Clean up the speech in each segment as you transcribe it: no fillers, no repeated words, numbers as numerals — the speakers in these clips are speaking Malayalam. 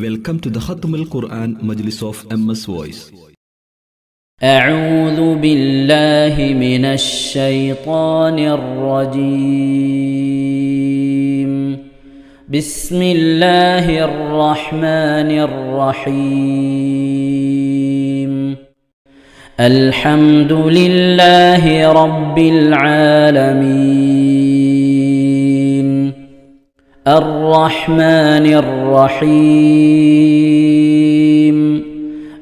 Welcome to the Khatam al-Quran Majlis of MS Voice. أعوذ بالله من الشيطان الرجيم. بسم الله الرحمن الرحيم. الحمد لله رب العالمين الرحمن الرحيم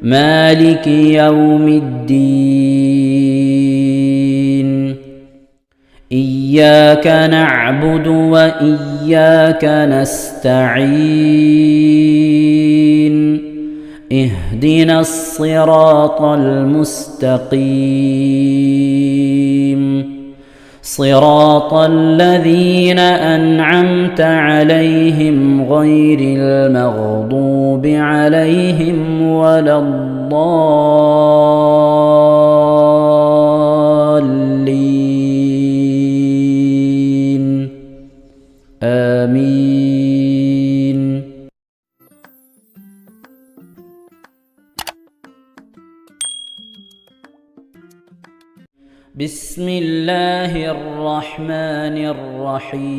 مالك يوم الدين. إياك نعبد وإياك نستعين. اهدنا الصراط المستقيم صراط الذين أنعمت عليهم غير المغضوب عليهم ولا الضالين آمين. بسم الله الرحمن الرحيم.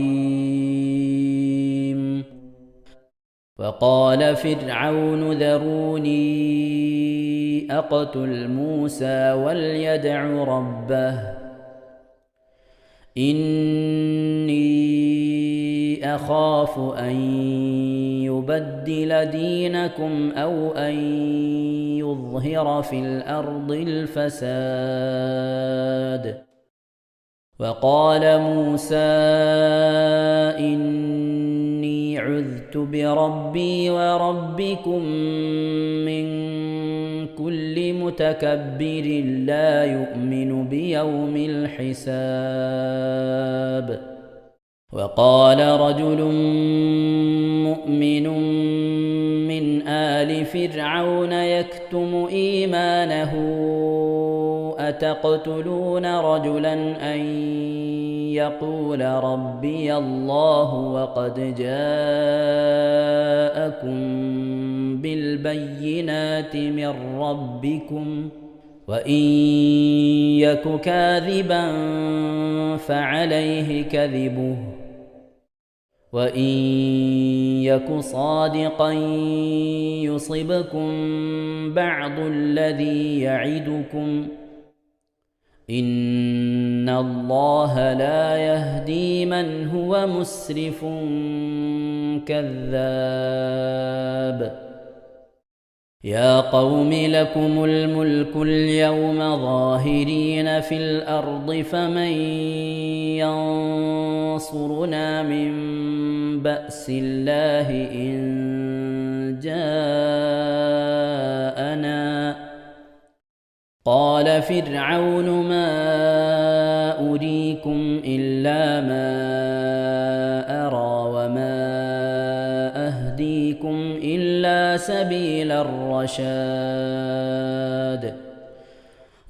وقال فرعون ذروني أقتل موسى وليدع ربه إني أخاف أن يبدل دينكم أو أن يظهر في الأرض الفساد. وقال موسى إني عذت بربي وربكم من كل متكبر لا يؤمن بيوم الحساب. وقال رجل مؤمن من آل فرعون يكتم إيمانه أتقتلون رجلا أن يقول ربي الله وقد جاءكم بالبينات من ربكم وإن يك كاذبا فعليه كذبه وإن يك صادقا يصبكم بعض الذي يعدكم إن الله لا يهدي من هو مسرف كذاب. يا قوم لكم الملك اليوم ظاهرين في الأرض فمن ينصرنا من بأس الله إن جاءنا. قال فرعون ما أريكم إلا ما أرى وما أهديكم إلا سبيل الرشاد.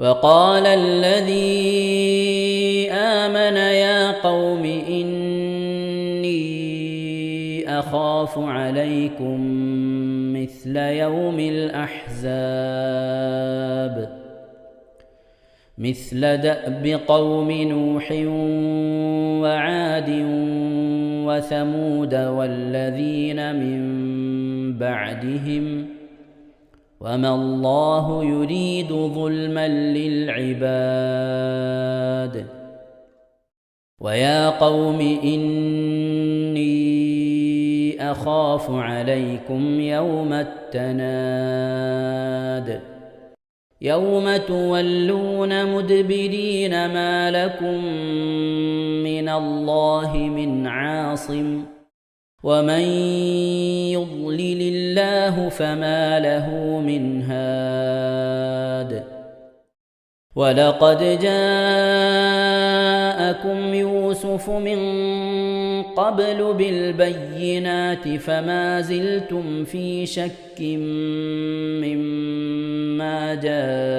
وقال الذي آمن يا قوم إني أخاف عليكم مثل يوم الأحزاب مثل دأب قوم نوح وعاد وثمود والذين من بعدهم وما الله يريد ظلما للعباد. ويا قوم إني أخاف عليكم يوم التناد يوم تولون مدبرين ما لكم من الله من عاصم ومن يضلل الله فما له من هاد. ولقد جاءكم يوسف من قبل بالبينات فما زلتم في شك مما جاءكم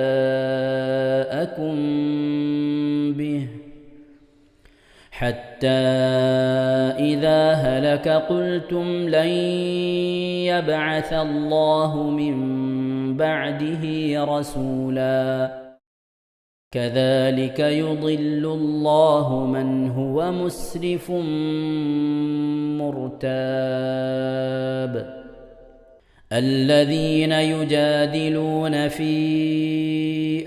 به حتى إذا هلك قلتم لن يبعث الله من بعده رسولا كذلك يضل الله من هو مسرف مرتاب الذين يجادلون في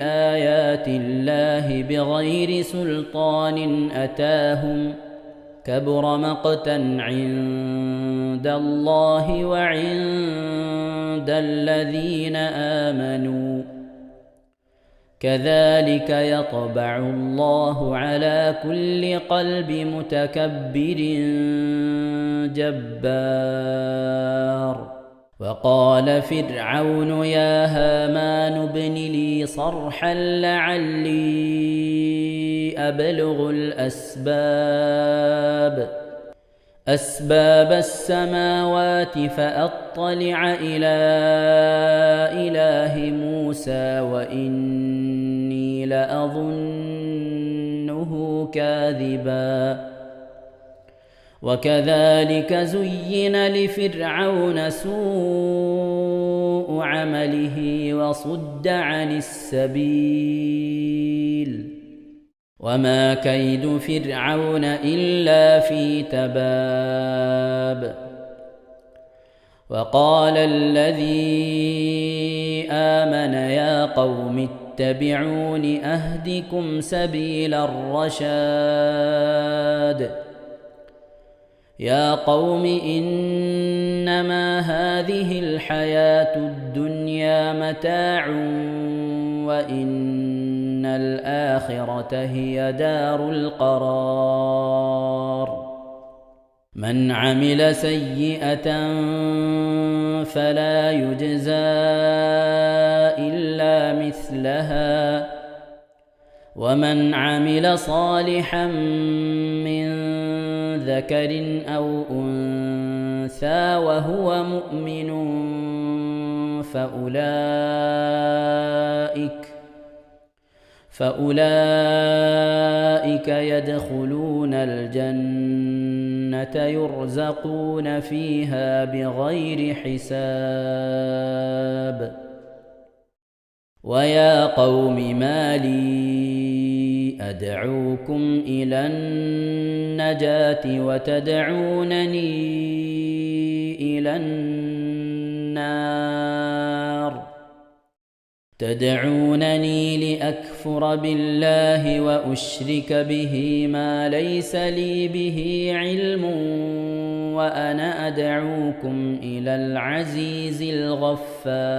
آيات الله بغير سلطان أتاهم كبر مقتا عند الله وعند الذين آمنوا كذلك يطبع الله على كل قلب متكبر جبار وقال فرعون يا هامان ابن لي صرحا لعلي أبلغ أسباب السماوات فأطلع إلى إله موسى وإني لأظنه كاذبا وكذلك زين لفرعون سوء عمله وصد عن السبيل وما كيد فرعون إلا في تباب وقال الذي آمن يا قوم اتبعون أهدكم سبيل الرشاد يا قوم إنما هذه الحياة الدنيا متاع وإن الآخرة هي دار القرار من عمل سيئة فلا يجزى إلا مثلها ومن عمل صالحا من ذكر أو أنثى وهو مؤمن فأولئك يدخلون الجنة يرزقون فيها بغير حساب ويا قوم ما لي أدعوكم إلى النجاة وتدعونني إلى النار تدعونني لأكفر بالله وأشرك به ما ليس لي به علم وأنا أدعوكم إلى العزيز الغفار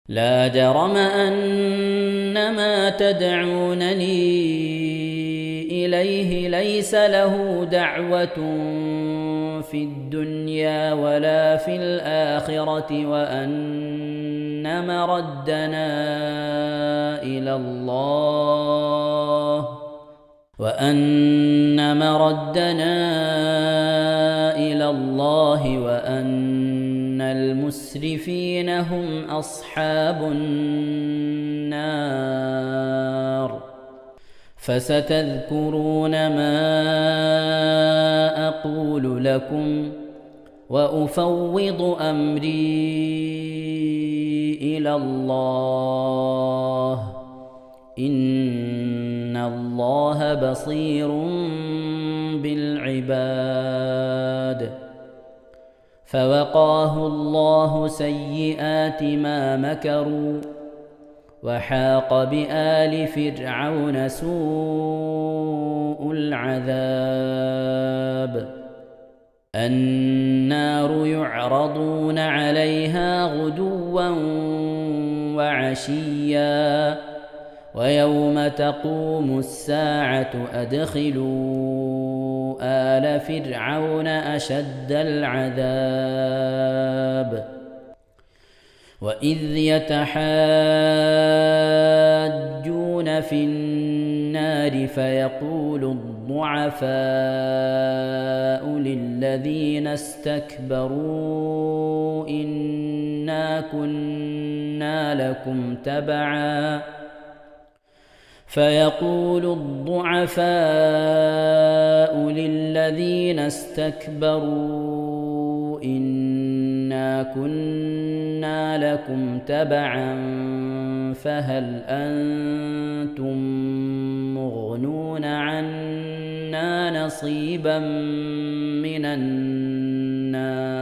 لا جرم أن ما تدعونني إليه ليس له دعوة في الدنيا ولا في الآخرة وأن مردنا إلى الله وأن المسرفين هم أصحاب النار فستذكرون ما أقول لكم وأفوض أمري إلى الله إن الله بصير بالعباد فوقاه الله سيئات ما مكروا وحاق بآل فرعون سوء العذاب النار يعرضون عليها غدوا وعشيا ويوم تقوم الساعة أدخلوا آل فرعون أشد العذاب وإذ يتحاجون في النار فيقول الضعفاء للذين استكبروا إنا كنا لكم تبعا فيقول الضعفاء للذين استكبروا إنا كنا لكم تبعا فهل أنتم مغنون عنا نصيبا من النار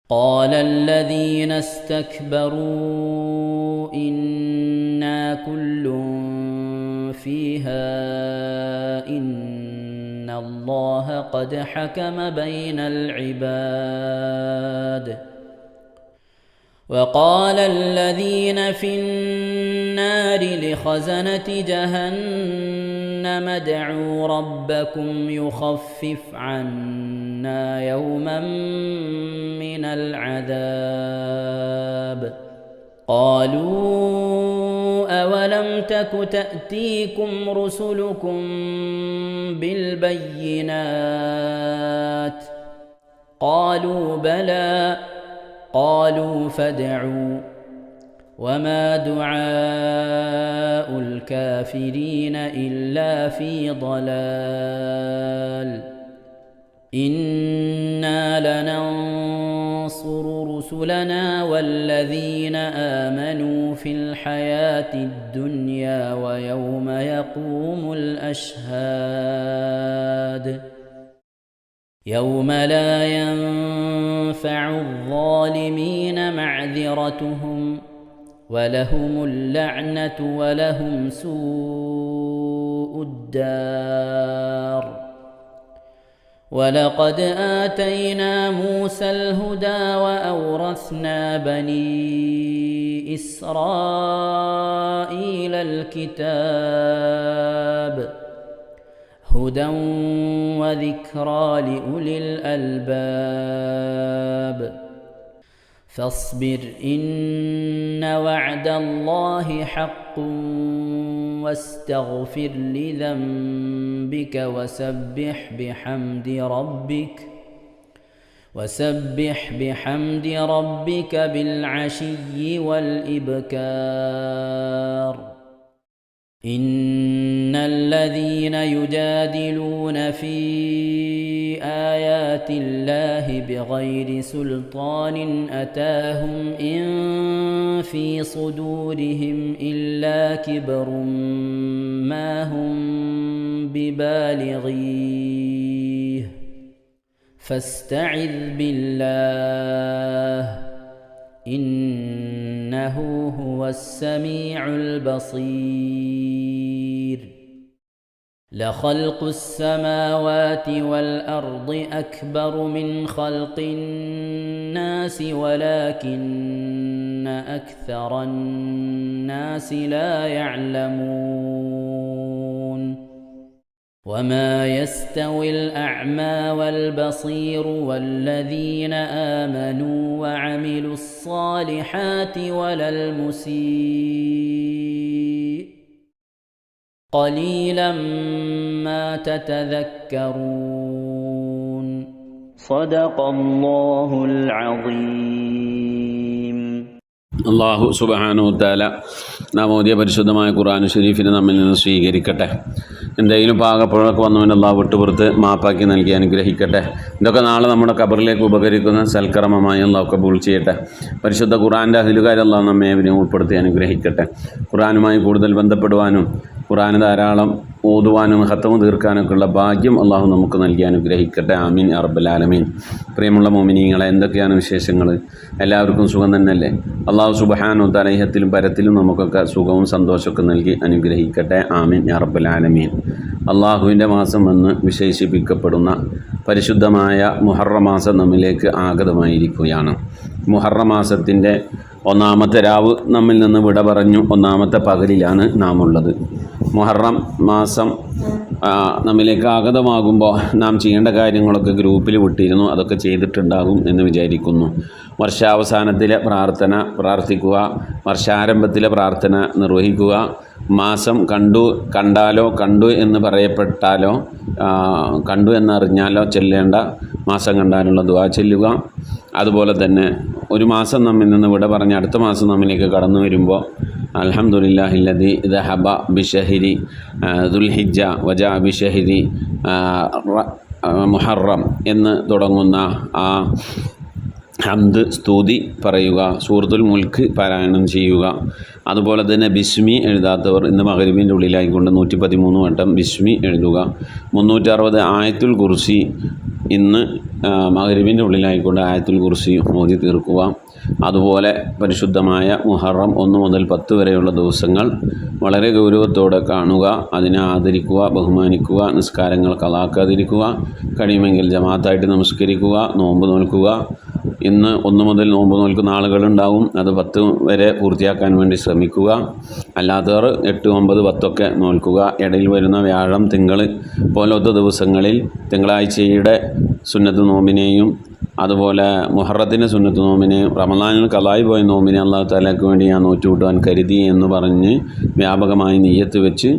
قال الذين استكبروا إنا كل فيها إن الله قد حكم بين العباد وقال الذين في النار لخزنة جهنم ادعوا ربكم يخفف عنا يوما من العذاب قالوا أولم تك تأتيكم رسلكم بالبينات قالوا بلى قالوا فادعوا وما دعاء الكافرين إلا في ضلال إنا لننصر رسلنا والذين آمنوا في الحياة الدنيا ويوم يقوم الأشهاد يوم لا ينفع الظالمين معذرتهم ولهم اللعنة ولهم سوء الدار ولقد آتينا موسى الهدى وأورثنا بني إسرائيل الكتاب هدى وذكرى لأولي الألباب فاصبر إن وعد الله حق واستغفر لذنبك وسبح بحمد ربك بالعشي والإبكار إن الذين يجادلون في آيات الله بغير سلطان أتاهم إن في صدورهم إلا كبر ما هم ببالغيه فاستعذ بالله إنه هو السميع البصير لخلق السماوات والأرض أكبر من خلق الناس ولكن أكثر الناس لا يعلمون وما يستوي الأعمى والبصير والذين آمنوا وعملوا الصالحات ولا المسيء قليلا ما تتذكرون صدق الله العظيم അള്ളാഹു സുബ്ഹാനഹു വതആല നാം ഓതിയ പരിശുദ്ധമായ ഖുർആൻ ഷരീഫിനെ നമ്മിൽ നിന്ന് സ്വീകരിക്കട്ടെ. എന്തെങ്കിലും പാകപ്പുഴൊക്കെ വന്നവൻ അള്ളാഹു വിട്ടുപുറത്ത് മാപ്പാക്കി നൽകി അനുഗ്രഹിക്കട്ടെ. ഇതൊക്കെ നാളെ നമ്മുടെ ഖബറിലേക്ക് ഉപകരിക്കുന്ന സൽക്കർമ്മമായി അള്ളാഹു കബൂൽ ചെയ്യട്ടെ. പരിശുദ്ധ ഖുർആൻ്റെ അഹ്ലുകാർ അള്ളാഹു നമ്മെ ഇവനെ ഉൾപ്പെടുത്തി അനുഗ്രഹിക്കട്ടെ. ഖുർആനുമായി കൂടുതൽ ബന്ധപ്പെടുവാനും ഖുർആൻ ധാരാളം ഓതുവാനും ഖത്തമ് തീർക്കാനൊക്കെയുള്ള ഭാഗ്യം അള്ളാഹു നമുക്ക് നൽകി അനുഗ്രഹിക്കട്ടെ. ആമീൻ യാ റബ്ബൽ ആലമീൻ. പ്രിയമുള്ള മോമിനീങ്ങളെ, എന്തൊക്കെയാണ് വിശേഷങ്ങൾ? എല്ലാവർക്കും സുഖം തന്നെയല്ലേ? അള്ളാഹു സുബ്ഹാനഹു വതആല ഇഹത്തിലും പരത്തിലും നമുക്കൊക്കെ സുഖവും സന്തോഷമൊക്കെ നൽകി അനുഗ്രഹിക്കട്ടെ. ആമീൻ യാ റബ്ബൽ ആലമീൻ. അള്ളാഹുവിൻ്റെ മാസം എന്ന് വിശേഷിപ്പിക്കപ്പെടുന്ന പരിശുദ്ധമായ മുഹറം മാസം നമ്മിലേക്ക് ആഗതമായിരിക്കുകയാണ്. മുഹറം മാസത്തിൻ്റെ ഒന്നാമത്തെ രാവ് നമ്മിൽ നിന്ന് വിട പറഞ്ഞു. ഒന്നാമത്തെ പകലിലാണ് നാം ഉള്ളത്. മുഹറം മാസം നമ്മിലേക്ക് ആഗതമാകുമ്പോൾ നാം ചെയ്യേണ്ട കാര്യങ്ങളൊക്കെ ഗ്രൂപ്പിൽ വിട്ടിരുന്നു. അതൊക്കെ ചെയ്തിട്ടുണ്ടാകും എന്ന് വിചാരിക്കുന്നു. വർഷാവസാനത്തിലെ പ്രാർത്ഥിക്കുക, വർഷാരംഭത്തിലെ പ്രാർത്ഥന നിർവഹിക്കുക, മാസം കണ്ടു എന്ന് പറയപ്പെട്ടാലോ കണ്ടു എന്നറിഞ്ഞാലോ ചെല്ലേണ്ട മാസം കണ്ടാലുള്ള ദുആ ചെല്ലുക. അതുപോലെ തന്നെ ഒരു മാസം നമ്മിൽ നിന്ന് വിട പറഞ്ഞ് അടുത്ത മാസം നമ്മിലേക്ക് കടന്നു വരുമ്പോൾ അൽഹംദുലില്ലാഹില്ലദി ദഹബ ബിശഹരി ദുൽഹിജ്ജ വജാ ബിശഹരി മുഹറം എന്ന് തുടങ്ങുന്ന ആ ഹംദ് സ്തുതി പറയുക, സൂറത്തുൽ മുൽക്ക് പാരായണം ചെയ്യുക. അതുപോലെ തന്നെ ബിസ്മി എഴുതാത്തവർ ഇന്ന് മഗ്‌രിബിൻ്റെ ഉള്ളിലായിക്കൊണ്ട് 113 വട്ടം ബിസ്മി എഴുതുക. 360 ആയത്തുൽ കുർസി ഇന്ന് മഗ്‌രിബിൻ്റെ ഉള്ളിലായിക്കൊണ്ട് ആയത്തുൽ കുർസി ഓതി തീർക്കുക. അതുപോലെ പരിശുദ്ധമായ മുഹറം 1 മുതൽ 10 വരെയുള്ള ദിവസങ്ങൾ വളരെ ഗൗരവത്തോടെ കാണുക, അതിനെ ആദരിക്കുക, ബഹുമാനിക്കുക, നിസ്കാരങ്ങൾ കളാക്കാതിരിക്കുക, കഴിയുമെങ്കിൽ ജമാഅത്തായിട്ട് നമസ്കരിക്കുക, നോമ്പ് നോൽക്കുക. ഇന്ന് 1 മുതൽ നോമ്പ് നോൽക്കുന്ന ആളുകളുണ്ടാവും, അത് 10 വരെ പൂർത്തിയാക്കാൻ വേണ്ടി ശ്രമിക്കുക. അല്ലാത്തവർ 8, 9, 10 നോൽക്കുക. ഇടയിൽ വരുന്ന വ്യാഴം, തിങ്കൾ പോലത്തെ ദിവസങ്ങളിൽ തിങ്കളാഴ്ചയുടെ സുന്നത്ത് നോമ്പിനെയും അതുപോലെ മുഹറത്തിൻ്റെ സുന്നത്ത് നോമ്പിനെയും റമളാനിൽ കളായി പോയ നോമ്പിനെ അല്ലാഹു തആലയ്ക്ക് വേണ്ടി ഞാൻ നോറ്റുകൂട്ടാൻ കരുതി എന്ന് പറഞ്ഞ് വ്യാപകമായി നിയ്യത്ത് വെച്ച്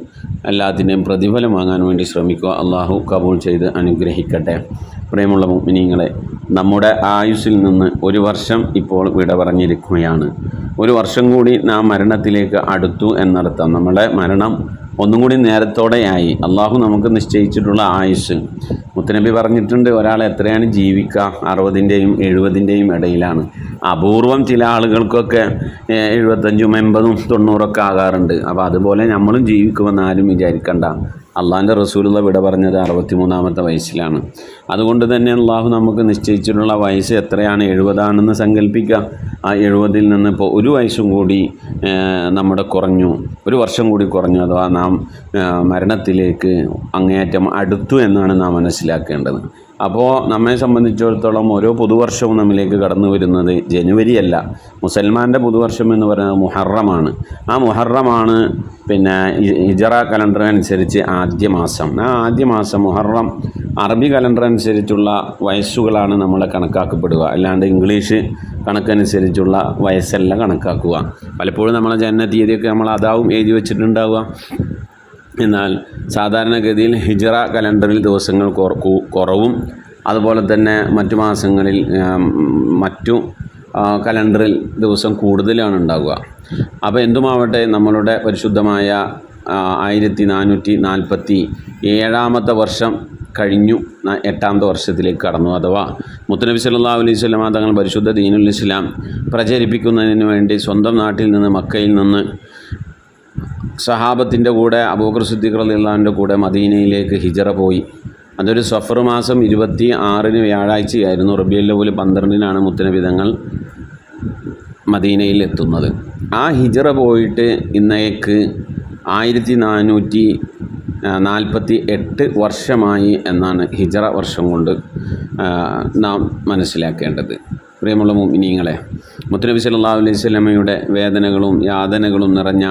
എല്ലാത്തിൻ്റെയും പ്രതിഫലം വാങ്ങാൻ വേണ്ടി ശ്രമിക്കുക. അള്ളാഹു കബൂൾ ചെയ്ത് അനുഗ്രഹിക്കട്ടെ. പ്രിയമുള്ള മുഅ്മിനീങ്ങളെ, നമ്മുടെ ആയുസ്സിൽ നിന്ന് 1 വർഷം ഇപ്പോൾ വിട പറഞ്ഞിരിക്കുകയാണ്. 1 വർഷം കൂടി നാം മരണത്തിലേക്ക് അടുത്തു എന്നർത്ഥം. നമ്മുടെ മരണം ഒന്നും കൂടി നേരത്തോടെയായി. അള്ളാഹു നമുക്ക് നിശ്ചയിച്ചിട്ടുള്ള ആയുസ് മുത്തനബി പറഞ്ഞിട്ടുണ്ട്, ഒരാൾ എത്രയാണ് ജീവിക്കുക, 60ൻ്റെയും 70ൻ്റെയും ഇടയിലാണ്. അപൂർവം ചില ആളുകൾക്കൊക്കെ 75, 80, 90 ആകാറുണ്ട്. അപ്പോൾ അതുപോലെ നമ്മളും ജീവിക്കുമെന്ന് ആരും വിചാരിക്കണ്ട. അള്ളാഹിൻ്റെ റസൂലുള്ള വിട പറഞ്ഞത് 63-ാമത്തെ വയസ്സിലാണ്. അതുകൊണ്ട് തന്നെ അള്ളാഹു നമുക്ക് നിശ്ചയിച്ചിട്ടുള്ള വയസ്സ് എത്രയാണ്, 70 സങ്കല്പിക്കുക. ആ 70-ൽ നിന്ന് ഇപ്പോൾ 1 വയസ്സും കൂടി നമ്മുടെ കുറഞ്ഞു, 1 വർഷം കൂടി കുറഞ്ഞു. അഥവാ നാം മരണത്തിലേക്ക് അങ്ങേയറ്റം അടുത്തു എന്നാണ് നാം മനസ്സിലാക്കേണ്ടത്. അപ്പോൾ നമ്മെ സംബന്ധിച്ചിടത്തോളം ഓരോ പുതുവർഷവും നമ്മിലേക്ക് കടന്നു വരുന്നത് ജനുവരി അല്ല. മുസൽമാൻ്റെ പുതുവർഷം എന്ന് പറയുന്നത് മുഹറമാണ്. ആ മുഹറമാണ് പിന്നെ ഹിജറ കലണ്ടർ അനുസരിച്ച് ആദ്യ മാസം. ആ ആദ്യ മാസം മുഹറം അറബി കലണ്ടർ അനുസരിച്ചുള്ള വയസ്സുകളാണ് നമ്മളെ കണക്കാക്കപ്പെടുക. അല്ലാണ്ട് ഇംഗ്ലീഷ് കണക്കനുസരിച്ചുള്ള വയസ്സല്ല കണക്കാക്കുക. പലപ്പോഴും നമ്മളെ ജനന തീയതിയൊക്കെ നമ്മൾ അതാവും എഴുതി വെച്ചിട്ടുണ്ടാവുക. എന്നാൽ സാധാരണഗതിയിൽ ഹിജറ കലണ്ടറിൽ ദിവസങ്ങൾ കുറവും, അതുപോലെ തന്നെ മറ്റു മാസങ്ങളിൽ മറ്റു കലണ്ടറിൽ ദിവസം കൂടുതലാണ് ഉണ്ടാവുക. അപ്പോൾ എന്തുമാവട്ടെ, നമ്മളുടെ പരിശുദ്ധമായ 1447-ാമത്തെ വർഷം കഴിഞ്ഞു, 8-ാമത്തെ വർഷത്തിലേക്ക് കടന്നു. അഥവാ മുത്തനബി സല്ലല്ലാഹു അലൈഹി വസല്ലം തങ്ങൾ പരിശുദ്ധ ദീനുൽ ഇസ്ലാം പ്രചരിപ്പിക്കുന്നതിന് വേണ്ടി സ്വന്തം നാട്ടിൽ നിന്ന് മക്കയിൽ നിന്ന് സഹാബത്തിൻ്റെ കൂടെ അബൂബക്കർ സിദ്ദീഖ് റളിയല്ലാഹു അൻഹുവിൻ്റെ കൂടെ മദീനയിലേക്ക് ഹിജറ പോയി. അതൊരു സഫർ മാസം 26-ന് വ്യാഴാഴ്ചയായിരുന്നു. റബീഉൽ അവ്വൽ 12-നാണ് മുത്തനബി തങ്ങൾ മദീനയിൽ എത്തുന്നത്. ആ ഹിജറ പോയിട്ട് ഇന്നേക്ക് 1448 വർഷമായി എന്നാണ് ഹിജറ വർഷം കൊണ്ട് നാം മനസ്സിലാക്കേണ്ടത്. പ്രിയമുള്ള മുഅ്മിനീങ്ങളെ, മുത്തനബി സല്ലല്ലാഹു അലൈഹി വസല്ലമയുടെ വേദനകളും യാതനകളും നിറഞ്ഞ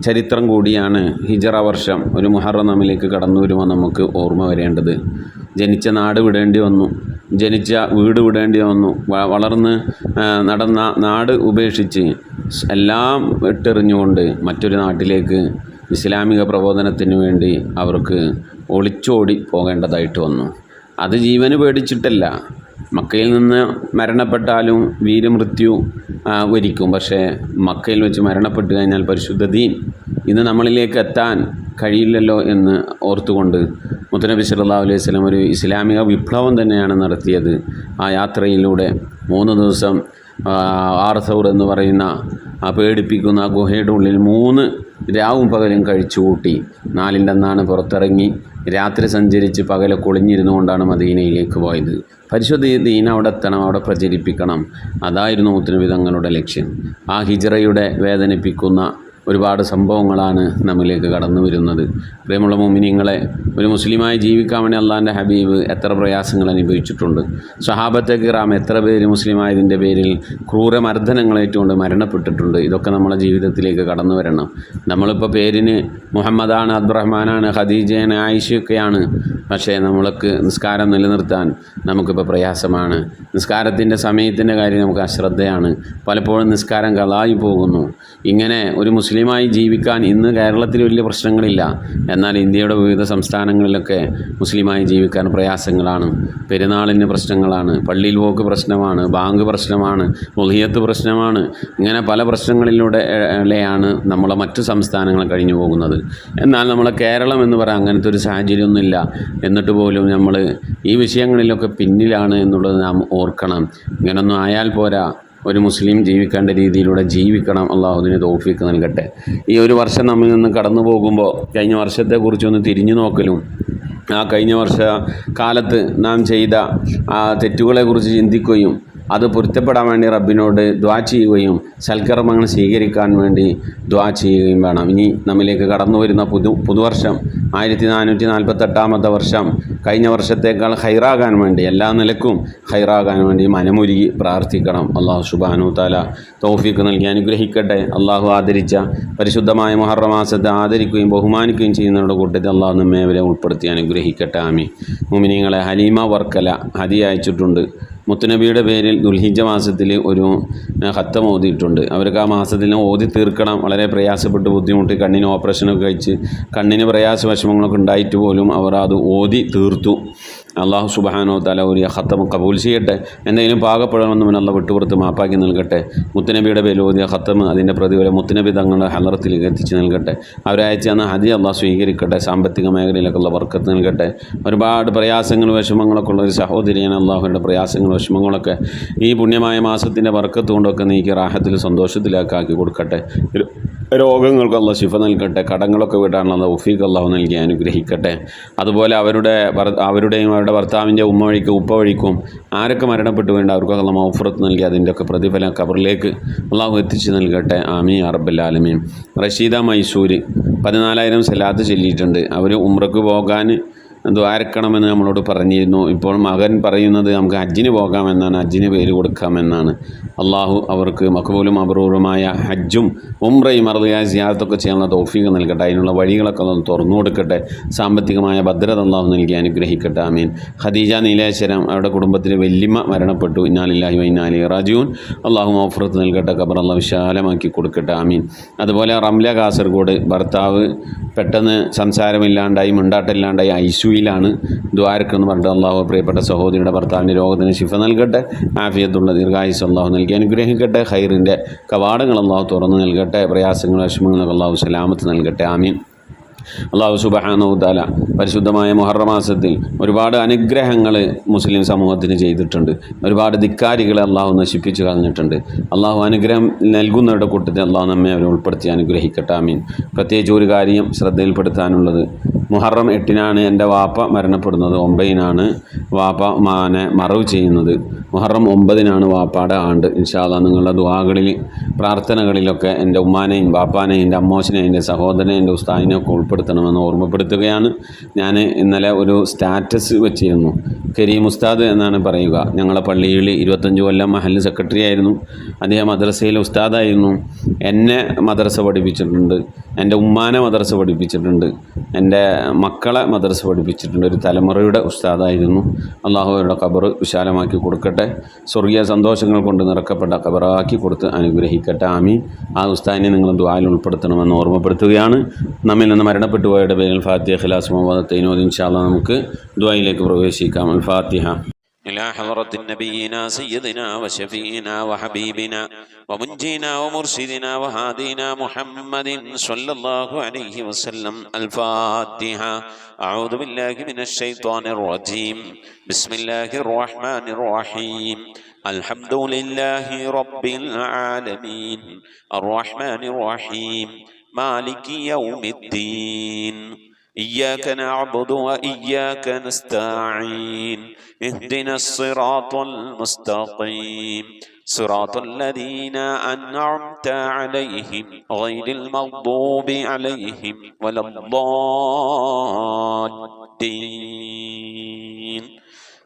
ചരിത്രം കൂടിയാണ് ഹിജറ വർഷം. ഒരു മുഹറം നമ്മിലേക്ക് കടന്നു വരുമ്പോൾ നമുക്ക് ഓർമ്മ വരേണ്ടത്, ജനിച്ച നാട് വിടേണ്ടി വന്നു, ജനിച്ച വീട് വിടേണ്ടി വന്നു, വളർന്ന് നടന്ന നാട് ഉപേക്ഷിച്ച് എല്ലാം ഇട്ടെറിഞ്ഞുകൊണ്ട് മറ്റൊരു നാട്ടിലേക്ക് ഇസ്ലാമിക പ്രബോധനത്തിന് വേണ്ടി അവർക്ക് ഒളിച്ചോടി പോകേണ്ടതായിട്ട് വന്നു. അത് ജീവന് പേടിച്ചിട്ടല്ല. മക്കയിൽ നിന്ന് മരണപ്പെട്ടാലും വീരമൃത്യു വരിക്കും. പക്ഷേ മക്കയിൽ വെച്ച് മരണപ്പെട്ട് കഴിഞ്ഞാൽ പരിശുദ്ധ ദീൻ ഇന്ന് നമ്മളിലേക്ക് എത്താൻ കഴിയില്ലല്ലോ എന്ന് ഓർത്തുകൊണ്ട് മുത്തനബി സല്ലല്ലാഹു അലൈഹി വസല്ലം ഒരു ഇസ്ലാമിക വിപ്ലവം തന്നെയാണ് നടത്തിയത്. ആ യാത്രയിലൂടെ 3 ദിവസം ആർസൗർ എന്ന് പറയുന്ന ആ പേടിപ്പിക്കുന്ന ഗുഹയുടെ ഉള്ളിൽ 3 രാവും പകലും കഴിച്ചു കൂട്ടി 4ൻ്റെ അന്നാണ് പുറത്തിറങ്ങി രാത്രി സഞ്ചരിച്ച് പകലെ കുളിഞ്ഞിരുന്നു കൊണ്ടാണ് മദീനയിലേക്ക് പോയത്. പരിശുദ്ധ ദീൻ അവിടെ എത്തണം, അവിടെ പ്രചരിപ്പിക്കണം. അതായിരുന്നു മുത്തനബി തങ്ങളുടെ ലക്ഷ്യം. ആ ഹിജറയുടെ വേദനിപ്പിക്കുന്ന ഒരുപാട് സംഭവങ്ങളാണ് നമ്മിലേക്ക് കടന്നു വരുന്നത്. പ്രിയമുള്ള മുഅ്മിനീങ്ങളെ, ഒരു മുസ്ലിമായി ജീവിക്കാൻ വേണ്ടി അള്ളാഹിൻ്റെ ഹബീബ് എത്ര പ്രയാസങ്ങൾ അനുഭവിച്ചിട്ടുണ്ട്. സ്വഹാബത്തെ കിറാം എത്ര പേര് മുസ്ലിമായതിൻ്റെ പേരിൽ ക്രൂരമർദ്ദനങ്ങളേറ്റുകൊണ്ട് മരണപ്പെട്ടിട്ടുണ്ട്. ഇതൊക്കെ നമ്മളെ ജീവിതത്തിലേക്ക് കടന്നു വരണം. നമ്മളിപ്പോൾ പേരിന് മുഹമ്മദാണ്, അബ്ദുറഹ്മാനാണ്, ഖദീജയാണ്, ആയിഷയൊക്കെയാണ്. പക്ഷേ നമ്മൾക്ക് നിസ്കാരം നിലനിർത്താൻ നമുക്കിപ്പോൾ പ്രയാസമാണ്. നിസ്കാരത്തിൻ്റെ സമയത്തിൻ്റെ കാര്യം നമുക്ക് അശ്രദ്ധയാണ്. പലപ്പോഴും നിസ്കാരം കളായി പോകുന്നു. ഇങ്ങനെ ഒരു മുസ്ലിം മുസ്ലിമായി ജീവിക്കാൻ ഇന്ന് കേരളത്തിൽ വലിയ പ്രശ്നങ്ങളില്ല. എന്നാൽ ഇന്ത്യയുടെ വിവിധ സംസ്ഥാനങ്ങളിലൊക്കെ മുസ്ലിമായി ജീവിക്കാൻ പ്രയാസങ്ങളാണ്. പെരുന്നാളിന് പ്രശ്നങ്ങളാണ്, പള്ളിയിൽ പോക്ക് പ്രശ്നമാണ്, ബാങ്ക് പ്രശ്നമാണ്, ഉളിയത്ത് പ്രശ്നമാണ്. ഇങ്ങനെ പല പ്രശ്നങ്ങളിലൂടെയാണ് നമ്മളെ മറ്റു സംസ്ഥാനങ്ങൾ കഴിഞ്ഞു പോകുന്നത്. എന്നാൽ നമ്മളെ കേരളം എന്ന് പറയാൻ അങ്ങനത്തെ ഒരു സാഹചര്യമൊന്നുമില്ല. എന്നിട്ട് പോലും നമ്മൾ ഈ വിഷയങ്ങളിലൊക്കെ പിന്നിലാണ് എന്നുള്ളത് നാം ഓർക്കണം. ഇങ്ങനൊന്നും ആയാൽ പോരാ. ഒരു മുസ്ലിം ജീവിക്കേണ്ട രീതിയിലൂടെ ജീവിക്കണം. അള്ളാഹുവിന് തൗഫീഖ് നൽകട്ടെ. ഈ ഒരു വർഷം നമ്മിൽ നിന്ന് കടന്നു പോകുമ്പോൾ കഴിഞ്ഞ വർഷത്തെക്കുറിച്ചൊന്ന് തിരിഞ്ഞു നോക്കലും ആ കഴിഞ്ഞ വർഷ കാലത്ത് നാം ചെയ്ത ആ തെറ്റുകളെക്കുറിച്ച് ചിന്തിക്കുകയും അത് പൊരുത്തപ്പെടാൻ വേണ്ടി റബ്ബിനോട് ദ്വാ ചെയ്യുകയും സൽക്കർമ്മങ്ങൾ സ്വീകരിക്കാൻ വേണ്ടി ദ്വാ ചെയ്യുകയും വേണം. ഇനി നമ്മിലേക്ക് കടന്നു വരുന്ന പുതുവർഷം 1448 വർഷം കഴിഞ്ഞ വർഷത്തേക്കാൾ ഹൈറാകാൻ വേണ്ടി, എല്ലാ നിലക്കും ഹൈറാകാൻ വേണ്ടി മനമുരുകി പ്രാർത്ഥിക്കണം. അള്ളാഹു സുബ്ഹാനഹു തആല തൗഫീഖ് നൽകി അനുഗ്രഹിക്കട്ടെ. അള്ളാഹു ആദരിച്ച പരിശുദ്ധമായ മുഹറം മാസത്തെ ആദരിക്കുകയും ബഹുമാനിക്കുകയും ചെയ്യുന്നവരുടെ കൂട്ടത്തിൽ അള്ളാഹു നമ്മെ അവരെ ഉൾപ്പെടുത്തി അനുഗ്രഹിക്കട്ടെ. ആമീൻ. മുഅ്മിനീങ്ങളെ, ഹലീമ വർക്കല ഹദിയ അയച്ചിട്ടുണ്ട്. മുത്തുനബിയുടെ പേരിൽ ദുൽഹിജ്ജ മാസത്തിൽ ഒരു ഖത്തം ഓതിയിട്ടുണ്ട്. അവർക്ക് ആ മാസത്തിൽ ഓതി തീർക്കണം. വളരെ പ്രയാസപ്പെട്ട് ബുദ്ധിമുട്ടി കണ്ണിന് ഓപ്പറേഷനൊക്കെ കഴിച്ച് കണ്ണിന് പ്രയാസ വിഷമങ്ങളൊക്കെ ഉണ്ടായിട്ട് പോലും അവർ അത് ഓതി തീർത്തു. അള്ളാഹു സുബ്ഹാനഹു തആല ഒരു ഖത്തം കബൂൽ ചെയ്യട്ടെ. എന്തെങ്കിലും പാകപ്പെടണമെന്നും അള്ളാഹു വിട്ടുപുറത്ത് മാപ്പാക്കി നൽകട്ടെ. മുത്തുനബിയുടെ പേരിൽ ഓതിയ ഖത്തം അതിൻ്റെ പ്രതിഫലം മുത്തുനബി തങ്ങളുടെ ഹലറത്തിലേക്ക് എത്തിച്ച് നൽകട്ടെ. അവരയച്ച് തന്ന ഹദിയ അള്ളാഹു സ്വീകരിക്കട്ടെ. സാമ്പത്തിക മേഖലയിലൊക്കെയുള്ള ബർക്കത്ത് നൽകട്ടെ. ഒരുപാട് പ്രയാസങ്ങളും വിഷമങ്ങളൊക്കെ ഉള്ള ഒരു സഹോദരിയാണ്. അള്ളാഹുവിൻ്റെ പ്രയാസങ്ങളും വിഷമങ്ങളൊക്കെ ഈ പുണ്യമായ മാസത്തിൻ്റെ ബർക്കത്ത് കൊണ്ടൊക്കെ നീക്കി റാഹത്തിൽ സന്തോഷത്തിലേക്ക് ആക്കി കൊടുക്കട്ടെ. രോഗങ്ങൾക്ക് അള്ളാഹു ശിഫ നൽകട്ടെ. കടങ്ങളൊക്കെ വീട്ടാനുള്ള തൗഫീഖ് അള്ളാഹു നൽകി അനുഗ്രഹിക്കട്ടെ. അതുപോലെ അവരുടെയും അവരുടെ ഭർത്താവിൻ്റെ ഉമ്മ വഴിക്കും ഉപ്പ വഴിക്കും ആരൊക്കെ മരണപ്പെട്ടു വേണ്ട അവർക്കൊക്കെ അള്ളാഹു മൗഫറത്ത് നൽകി അതിൻ്റെയൊക്കെ പ്രതിഫലം ഖബറിലേക്ക് അള്ളാഹു എത്തിച്ചു നൽകട്ടെ. ആമീൻ യാ റബ്ബൽ ആലമീൻ. റഷീദ മൈസൂര് 14,000 സലാത്ത് ചൊല്ലിയിട്ടുണ്ട്. അവർ ഉംറക്ക് പോകാൻ ദ്വാരക്കണമെന്ന് നമ്മളോട് പറഞ്ഞിരുന്നു. ഇപ്പോൾ മകൻ പറയുന്നത് നമുക്ക് ഹജ്ജിന് പോകാമെന്നാണ്, ഹജ്ജിന് പേര് കൊടുക്കാമെന്നാണ്. അള്ളാഹു അവർക്ക് മഖബൂലും മബ്റൂറുമായ ഹജ്ജും ഉംറയും മർദിയായ സിയാറത്തൊക്കെ ചെയ്യാനുള്ള തൗഫീഖ് നൽകട്ടെ. അതിനുള്ള വഴികളൊക്കെ ഒന്ന് തുറന്നു കൊടുക്കട്ടെ. സാമ്പത്തികമായ ഭദ്രത അള്ളാഹു നൽകി അനുഗ്രഹിക്കട്ടെ. ആമീൻ. ഖദീജ നീലേശ്വരം അവരുടെ കുടുംബത്തിൽ വല്യമ്മ മരണപ്പെട്ടു. ഇന്നാ ലില്ലാഹി വ ഇന്നാ ഇലൈഹി റാജിഊൻ. അള്ളാഹു മഗ്ഫിറത്ത് നൽകട്ടെ. ഖബർ അള്ളാഹു വിശാലമാക്കി കൊടുക്കട്ടെ. ആമീൻ. അതുപോലെ റംല കാസർഗോഡ് ഭർത്താവ് പെട്ടെന്ന് സംസാരമില്ലാണ്ടായി മിണ്ടാട്ടമില്ലാണ്ടായി ഐസിയുയിലാണ്. ദ്വാരക്കെന്ന് പറഞ്ഞിട്ട് അള്ളാഹു പ്രിയപ്പെട്ട സഹോദരിയുടെ ഭർത്താവിൻ്റെ രോഗത്തിന് ശിഫ നൽകട്ടെ. ആഫിയത്തുള്ള ദീർഘായുസ് അള്ളാഹു നൽകി അനുഗ്രഹിക്കട്ടെ. ഖൈറിൻ്റെ കവാടങ്ങൾ അള്ളാഹു തുറന്നു നൽകട്ടെ. പ്രയാസങ്ങൾ വിഷമങ്ങളൊക്കെ അള്ളാഹു സലാമത്ത് നൽകട്ടെ. ആമീൻ. അള്ളാഹു സുബ്ഹാനഹു തആല പരിശുദ്ധമായ മുഹറം മാസത്തിൽ ഒരുപാട് അനുഗ്രഹങ്ങൾ മുസ്ലിം സമൂഹത്തിന് ചെയ്തിട്ടുണ്ട്. ഒരുപാട് ധിക്കാരികളെ അള്ളാഹു നശിപ്പിച്ച് കളഞ്ഞിട്ടുണ്ട്. അള്ളാഹു അനുഗ്രഹം നൽകുന്നവരുടെ കൂട്ടത്തിൽ അള്ളാഹു നമ്മെ അവരെ ഉൾപ്പെടുത്തി അനുഗ്രഹിക്കട്ടെ. ആമീൻ. പ്രത്യേകിച്ച് ഒരു കാര്യം ശ്രദ്ധയിൽപ്പെടുത്താനുള്ളത്, മുഹറം 8-നാണ് എൻ്റെ വാപ്പ മരണപ്പെടുന്നത്, 9-നാണ് വാപ്പ മാനെ മറവ് ചെയ്യുന്നത്. മുഹറം 9-നാണ് വാപ്പാടെ ആണ്ട്. ഇൻഷാ അല്ലാഹ് നിങ്ങളുടെ ദുആകളിൽ പ്രാർത്ഥനകളിലൊക്കെ എൻ്റെ ഉമ്മാനെയും വാപ്പാനെയും എൻ്റെ അമ്മോശനെയും എൻ്റെ സഹോദരനെയും എൻ്റെ ഉസ്താദിനെയൊക്കെ ഉൾപ്പെടുത്തണമെന്ന് ഓർമ്മപ്പെടുത്തുകയാണ്. ഞാൻ ഇന്നലെ ഒരു സ്റ്റാറ്റസ് വെച്ചിരുന്നു. കരീം ഉസ്താദ് എന്നാണ് പറയുക. ഞങ്ങളെ പള്ളിയിൽ 25 കൊല്ലം മഹല്ല് സെക്രട്ടറി ആയിരുന്നു. അദ്ദേഹം മദ്രസയിലെ ഉസ്താദായിരുന്നു. എന്നെ മദ്രസ പഠിപ്പിച്ചിട്ടുണ്ട്, എൻ്റെ ഉമ്മാനെ മദ്രസ പഠിപ്പിച്ചിട്ടുണ്ട്, എൻ്റെ മക്കളെ മദ്രസ പഠിപ്പിച്ചിട്ടുണ്ട്. ഒരു തലമുറയുടെ ഉസ്താദായിരുന്നു. അള്ളാഹു അവരുടെ ഖബർ വിശാലമാക്കി കൊടുക്കട്ടെ. സ്വർഗീയ സന്തോഷങ്ങൾ കൊണ്ട് നിറക്കപ്പെട്ട ഖബറാക്കി കൊടുത്ത് അനുഗ്രഹിക്കട്ടെ. ആമീൻ. ആ ഉസ്താദിനെ നിങ്ങൾ ദുആയിൽ ഉൾപ്പെടുത്തണമെന്ന് ഓർമ്മപ്പെടുത്തുകയാണ്. നമ്മിൽ നിന്ന് മരണപ്പെട്ടു പോയവരുടെ പേരിൽ ഫാത്തിഹ ഖിലാസ് മുഹമ്മദ് ഇൻഷാ അല്ലാഹ് നമുക്ക് ദുആയിലേക്ക് പ്രവേശിക്കാം. അൽ ഫാത്തിഹ. إلى حضرة نبينا سيدنا وشفينا وحبيبنا ومنجينا ومرشدنا وهادينا محمد صلى الله عليه وسلم. الفاتحة. أعوذ بالله من الشيطان الرجيم. بسم الله الرحمن الرحيم. الحمد لله رب العالمين الرحمن الرحيم مالك يوم الدين. إياك نعبد وإياك نستعين. اهدنا الصراط المستقيم صراط الذين أنعمت عليهم غير المغضوب عليهم ولا الضالين.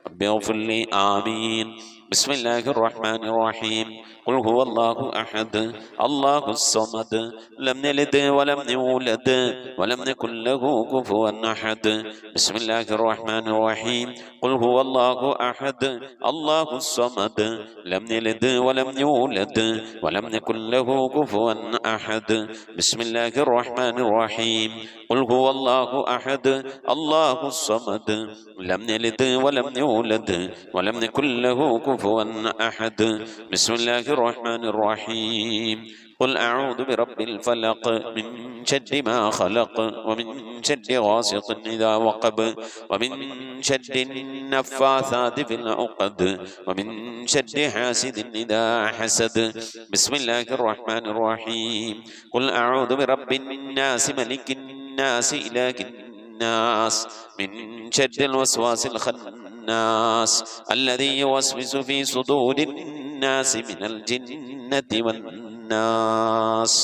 رب اغفر لي. آمين. بسم الله الرحمن الرحيم قل هو الله أحد الله الصمد لم يلد ولم يولد ولم يكن له كفوا أحد بسم الله الرحمن الرحيم قل هو الله أحد الله الصمد لم يلد ولم يولد ولم يكن له كفوا أحد بسم الله الرحمن الرحيم قل هو الله أحد الله الصمد لم يلد ولم يولد ولم يكن له كفوا أحد بسم الله الرحمن الرحيم قل أعوذ برب الفلق من شر ما خلق ومن شر غاسق إذا وقب ومن شر النفاثات في العقد ومن شر حاسد إذا حسد بسم الله الرحمن الرحيم قل أعوذ برب الناس ملك الناس إله الناس من شر الوسواس الخناس الذي يوسوس في صدور الناس من الجنة والناس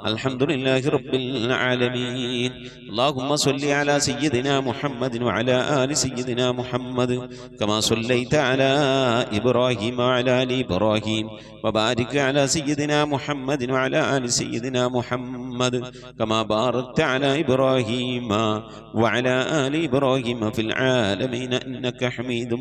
الحمد لله رب العالمين اللهم صل على سيدنا محمد وعلى آل سيدنا محمد كما صليت على إبراهيم وعلى آل إبراهيم وبارك على سيدنا محمد وعلى آل سيدنا محمد كما باركت على إبراهيم وعلى آل إبراهيم في العالمين إنك حميد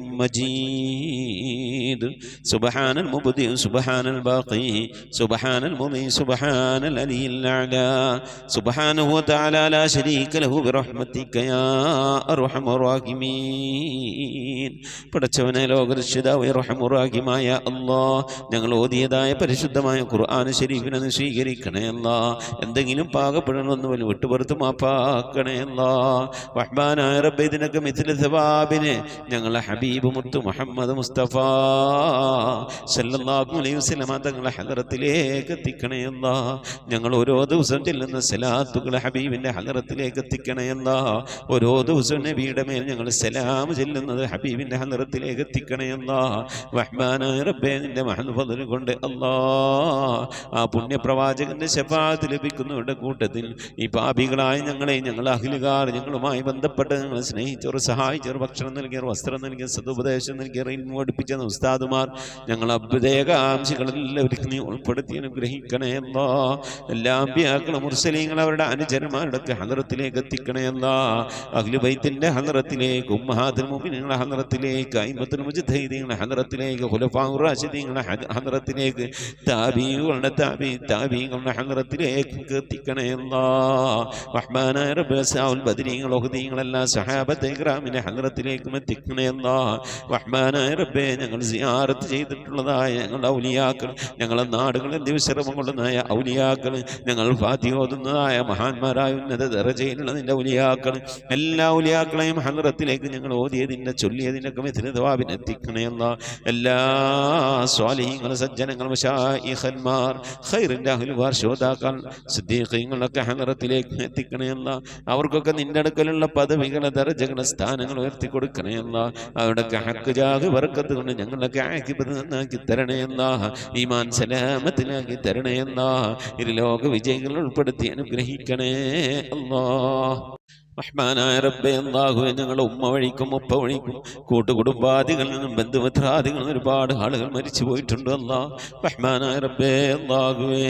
مجيد سبحان المبدئ سبحان الباقي سبحان المضي سبحان العلي الأعلى سبحانه وتعالى لا شريك له برحمتك يا أرحم الراحمين പടച്ചവനെ ലോകരക്ഷിതാവേ റഹ്മാനുറഹീമായ അല്ലാഹ് ഞങ്ങൾ ഓതിയതായ പരിശുദ്ധമായ ഖുർആൻ ശരീഫിനെ സ്വീകരിക്കണേ അല്ലാഹ് എന്തെങ്കിലും പാകപ്പെടണമെന്ന് വല്ല വിട്ടുപുറത്ത് മാപ്പാക്കണേ അല്ലാഹ് റഹ്മാനായ റബ്ബേ ഇതിനൊക്കെ മിഥില സവാബിനെ ഞങ്ങളെ ഹബീബ് മുത്ത് മുഹമ്മദ് മുസ്തഫ സല്ലല്ലാഹു അലൈഹി വസല്ലം തങ്ങളെ ഹദറത്തിലേക്ക് എത്തിക്കണേ അല്ലാഹ് ഞങ്ങൾ ഓരോ ദിവസം ചെല്ലുന്ന സലാത്തുകൾ ഹബീബിന്റെ ഹദറത്തിലേക്ക് എത്തിക്കണേ അല്ലാഹ് ഓരോ ദിവസവും നബിയുടെ മേൽ ഞങ്ങൾ സലാം ചെല്ലുന്നത് ഹബീബിന്റെ ഹദറത്തിലേക്ക് എത്തിക്കണേ അല്ലാഹ് റഹ്മാനായ റബ്ബേ നിന്റെ മഹദ് ഫദ്ൽ കൊണ്ട് അല്ലാഹ് ആ പുണ്യപ്രവാചകന്റെ ശഫാഅത്ത് ലഭിക്കുന്നവരുടെ കൂട്ടത്തിൽ ഈ പാപികളായ ഞങ്ങളെ ഞങ്ങൾ അഹ്ലുകാർ ഞങ്ങളുമായി ബന്ധപ്പെട്ട് ഞങ്ങളെ സ്നേഹിച്ചവർ സഹായിച്ചവർ ഭക്ഷണം നൽകിയവർ വസ്ത്രം നൽകിയവർ സദുപദേശം നൽകിയവർ ഇൽമു പഠിപ്പിച്ച ഉസ്താദുമാർ ഞങ്ങൾ അഭ്യുദയകാംക്ഷികളെല്ലാവരും നീ ഉൾപ്പെടുത്തി അനുഗ്രഹിക്കണേ അല്ലാഹ് എല്ലാ അമ്പിയാക്കളും മുർസലീങ്ങൾ അവരുടെ അനുചരന്മാരുടെ ഒക്കെ ഹദറത്തിലേക്ക് എത്തിക്കണേ അല്ലാഹ് അഹ്ലു ബൈത്തിന്റെ ഹദറത്തിലേക്ക് ഉമ്മഹാത്തുൽ മുഅ്മിനീങ്ങളുടെ ഹദറത്തിലേക്ക് അയിമ്മത്തുൽ മുജ്തഹിദീങ്ങളുടെ ഹദറത്തിലേക്ക് ഖുലഫാഉർ റാഷിദീങ്ങളുടെ ഹദറത്തിലേക്ക് താബീങ്ങളുടെ താബീങ്ങളുടെ ഹദറത്തിലേക്ക് എത്തിക്കണേ അല്ലാഹ് റഹ്മാനായ റബ്ബേ സഅൽ ബദരീങ്ങൾ ഉഹദീങ്ങൾ എല്ലാ സഹാബത്തെ ഇക്റാമിന്റെ ഹദറത്തിലേക്കും എത്തിക്കണേ അല്ലാഹ് റഹ്മാനായ റബ്ബേ ഞങ്ങൾ സിയാറത്ത് ചെയ്തിട്ടുള്ളതായ ഞങ്ങളുടെ ഔലിയാക്കൾ ഞങ്ങളുടെ നാടുകളിൽ ദിവസരമം കൊള്ളുന്നതായ ഔലിയാക്കൾ ഞങ്ങൾ ഫാത്തിഹ ഓതുന്നതായ മഹാന്മാരായ ഉന്നത ദറജയിലുള്ള നിന്റെ ഔലിയാക്കൾ എല്ലാ ഔലിയാക്കളെയും ഹദറത്തിലേക്ക് ഞങ്ങൾ ഓതിയതിൻ്റെ ചൊല്ലിയതിൻ്റെയൊക്കെ മിഥില സവാബിനെ എത്തിക്കണേ അല്ലാഹ് എല്ലാ സ്വാലിഹീങ്ങൾ സജ്ജനങ്ങൾ മശായിഖന്മാർ ഖൈറിൻ്റെ അഹ്ലുകാർ ശോതാക്കൾ സിദ്ദീഖീങ്ങളൊക്കെ ഹദറത്തിലേക്ക് എത്തിക്കണേ അല്ലാഹ് അവർക്കൊക്കെ നിന്റെ അടുക്കലുള്ള പദവികളെ ദറജകളെ സ്ഥാനങ്ങൾ ഉയർത്തി കൊടുക്കണേ അല്ലാഹ് അവരുടെയൊക്കെ ഹക്ക് ജാഹ് ബർക്കത്ത് കൊണ്ട് ഞങ്ങളൊക്കെ ആക്കിബത്ത് നന്നാക്കി തരണേ അല്ലാഹ് ഈമാൻ സലാമത്തിലാക്കി തരണേ അല്ലാഹ് ഇരുലോക വിജയികൾ ഉൾപ്പെടുത്തി അനുഗ്രഹിക്കണേ അല്ലാഹ് റഹ്മാനായ റബ്ബേ അല്ലാഹുവേ ഞങ്ങളുടെ ഉമ്മ വഴിക്കും ഉപ്പ വഴിക്കും കൂട്ടുകുടുംബാദികളിൽ നിന്നും ബന്ധുമിത്രാദികളിൽ നിന്നും ഒരുപാട് ആളുകൾ മരിച്ചു പോയിട്ടുണ്ട് അല്ലാഹ് റഹ്മാനായ റബ്ബേ അല്ലാഹുവേ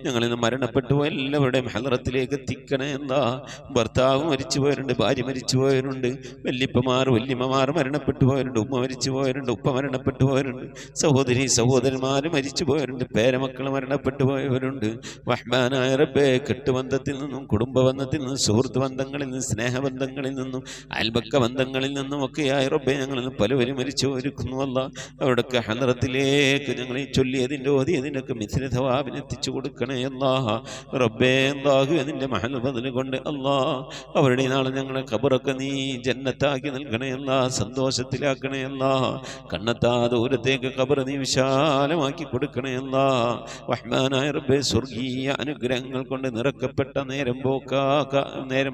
ഞങ്ങളിൽ നിന്ന് മരണപ്പെട്ടു എല്ലാവരുടെയും ഹദറത്തിലേക്ക് എത്തിക്കണേ അല്ലാഹ് ഭർത്താവ് മരിച്ചു പോയവരുണ്ട് ഭാര്യ മരിച്ചു പോയവരുണ്ട് വല്യപ്പമാർ വല്യമ്മമാർ മരണപ്പെട്ടു പോയവരുണ്ട് ഉമ്മ മരിച്ചു പോയവരുണ്ട് ഉപ്പ മരണപ്പെട്ടു പോയവരുണ്ട് സഹോദരി സഹോദരന്മാർ മരിച്ചു പോയവരുണ്ട് പേരമക്കൾ മരണപ്പെട്ടു പോയവരുണ്ട് റഹ്മാനായ റബ്ബേ കെട്ടുബന്ധത്തിൽ നിന്നും കുടുംബബന്ധത്തിൽ നിന്നും സുഹൃത്ത് ബന്ധങ്ങളിൽ നിന്നും സ്നേഹബന്ധങ്ങളിൽ നിന്നും അയൽപക്ക ബന്ധങ്ങളിൽ നിന്നും ഒക്കെയായി റബ്ബേ ഞങ്ങളിൽ നിന്ന് പലവരും മരിച്ചു ഒരുക്കുന്നു അല്ലാഹ് അവരുടെയൊക്കെ ഹദറത്തിലേക്ക് ഞങ്ങൾ ഈ ചൊല്ലിയതിൻ്റെ ഓതിയതിൻ്റെയൊക്കെ മിഥില സവാബിനെ എത്തിച്ചു കൊടുക്കണേ അല്ലാഹ് റബ്ബേ അല്ലാഹു അതിൻ്റെ മഹൽ ഫദ്ൽ കൊണ്ട് അല്ലാഹ് അവരുടെ നാളെ ഞങ്ങളെ ഖബറൊക്കെ നീ ജന്നത്താക്കി നൽകണേ അല്ലാഹ് സന്തോഷത്തിലാക്കണേ അല്ലാഹ് കണ്ണെത്താ ദൂരത്തേക്ക് ഖബർ നീ വിശാലമാക്കി കൊടുക്കണേ അല്ലാഹ് റഹ്മാനായ റബ്ബേ സ്വർഗീയ അനുഗ്രഹങ്ങൾ കൊണ്ട് നിറക്കപ്പെട്ട നേരം